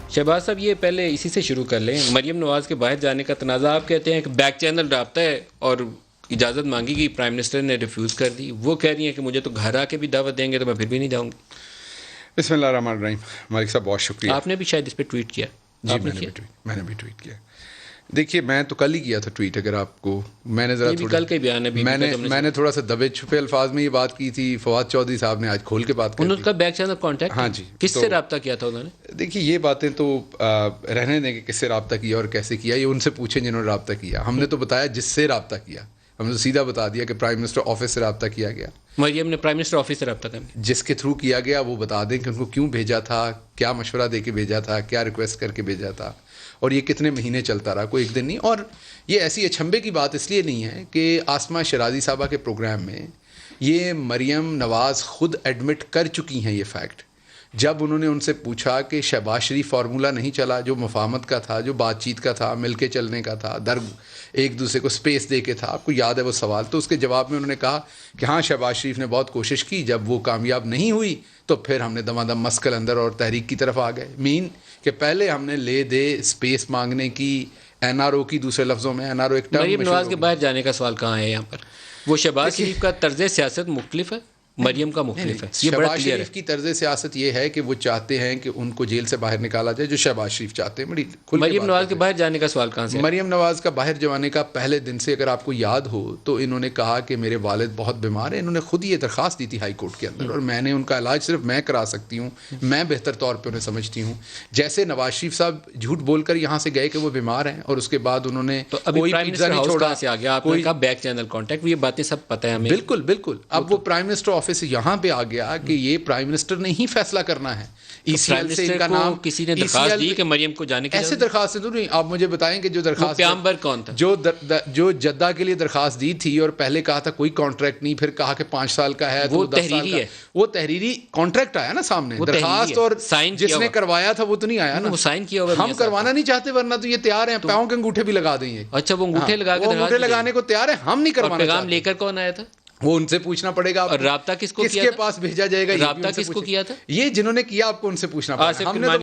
شہباز صاحب یہ پہلے اسی سے شروع کر لیں. مریم نواز کے باہر جانے کا تنازع آپ کہتے ہیں کہ بیک چینل رابطہ ہے اور اجازت مانگی گئی, پرائم منسٹر نے ریفیوز کر دی. وہ کہہ رہی ہیں کہ مجھے تو گھر آ کے بھی دعوت دیں گے تو میں پھر بھی نہیں جاؤں گی. بسم اللہ الرحمن الرحیم. مالک صاحب بہت شکریہ. آپ نے بھی شاید اس پہ ٹویٹ کیا. جی میں نے بھی ٹویٹ کیا. دیکھیے میں تو کل ہی کیا تھا ٹویٹ. اگر آپ کو میں نے ذرا کل کے بیان ہے, میں نے تھوڑا سا دبے چھپے الفاظ میں یہ بات کی تھی. فواد چودھری صاحب نے آج کھول کے بات کی. انہوں کا بیک چینل کانٹیکٹ, ہاں جی, کس سے رابطہ کیا تھا انہوں نے؟ دیکھیے یہ باتیں تو رہنے دیں کہ کس سے رابطہ کیا اور کیسے کیا, یہ ان سے پوچھیں جنہوں نے رابطہ کیا. ہم نے تو بتایا جس سے رابطہ کیا, ہم نے تو سیدھا بتا دیا کہ پرائم منسٹر آفس سے رابطہ کیا گیا. مریم نے پرائم منسٹر آفس سے رابطہ کر لیا. جس کے تھرو کیا گیا وہ بتا دیں کہ ان کو کیوں بھیجا تھا, کیا مشورہ دے کے بھیجا تھا, کیا ریکویسٹ کر کے بھیجا تھا, اور یہ کتنے مہینے چلتا رہا, کوئی ایک دن نہیں. اور یہ ایسی اچھمبے کی بات اس لیے نہیں ہے کہ آسمہ شرازی صاحبہ کے پروگرام میں یہ مریم نواز خود ایڈمٹ کر چکی ہیں یہ فیکٹ. جب انہوں نے ان سے پوچھا کہ شہباز شریف فارمولہ نہیں چلا جو مفاہمت کا تھا, جو بات چیت کا تھا, مل کے چلنے کا تھا, ایک دوسرے کو سپیس دے کے تھا, آپ کو یاد ہے وہ سوال, تو اس کے جواب میں انہوں نے کہا کہ ہاں شہباز شریف نے بہت کوشش کی, جب وہ کامیاب نہیں ہوئی تو پھر ہم نے دمادم مسکل اندر اور تحریک کی طرف آ گئے. کہ پہلے ہم نے لے دے سپیس مانگنے کی, این آر او کی, دوسرے لفظوں میں این آر او ایک ٹرم. مریم نواز کے باہر جانے کا سوال کہاں ہے یہاں پر؟ وہ شہباز شریف کا طرز سیاست مختلف ہے, مریم کا مختلف ہے. یہ بڑا شہباز کلیئر شریف کی طرز سیاست یہ ہے کہ وہ چاہتے ہیں کہ ان کو جیل سے باہر نکالا جائے, جو شہباز شریف چاہتے ہیں. مریم نواز کے باہر جانے کا سوال کہاں سے؟ مریم نواز کا باہر جانے کا پہلے دن سے اگر آپ کو یاد ہو تو انہوں نے کہا کہ میرے والد بہت بیمار ہیں. انہوں نے خود یہ درخواست دی تھی ہائی کورٹ کے اندر, اور میں نے ان کا علاج صرف میں کرا سکتی ہوں, میں بہتر طور پہ انہیں سمجھتی ہوں. جیسے نواز شریف صاحب جھوٹ بول کر یہاں سے گئے کہ وہ بیمار ہیں, اور اس کے بعد انہوں نے کوئی پیزا نہیں چھوڑا سے آ گیا. آپ نے کہا بیک چینل کانٹیکٹ, یہ باتیں سب پتہ ہے ہمیں. بالکل بالکل. اب وہ پرائم منسٹر آفس یہاں پہ آ گیا کہ یہ پرائم منسٹر نے ہی فیصلہ کرنا ہے. سے ان کا نام کسی نے درخواست دی کہ مریم کو جانے کی, ایسے درخواست تو نہیں. آپ مجھے بتائیں کہ جو درخواست پیامبر کون تھا جو جدہ کے لیے درخواست دی تھی, اور پہلے کہا تھا کوئی کانٹریکٹ نہیں, پھر کہا کہ 5 سال کا ہے, وہ تحریری ہے. وہ تحریری کانٹریکٹ آیا نا سامنے, درخواست اور جس نے کروایا تھا وہ تو نہیں آیا نا, وہ سائن کیا ہوگا. ہم کروانا نہیں چاہتے, ورنہ تو یہ تیار ہیں, پاؤں کے انگوٹھے بھی لگا دیں. اچھا وہ انگوٹھے لگانے کو تیار ہے, ہم نہیں کروانا. پیغام لے کر کون آیا تھا وہ ان سے پوچھنا پڑے گا. اور رابطہ کس کو کیا تھا, کس کے پاس بھیجا جائے گا, رابطہ کس کو کیا تھا, یہ جنہوں نے کیا آپ کو ان سے پوچھنا پڑے گا.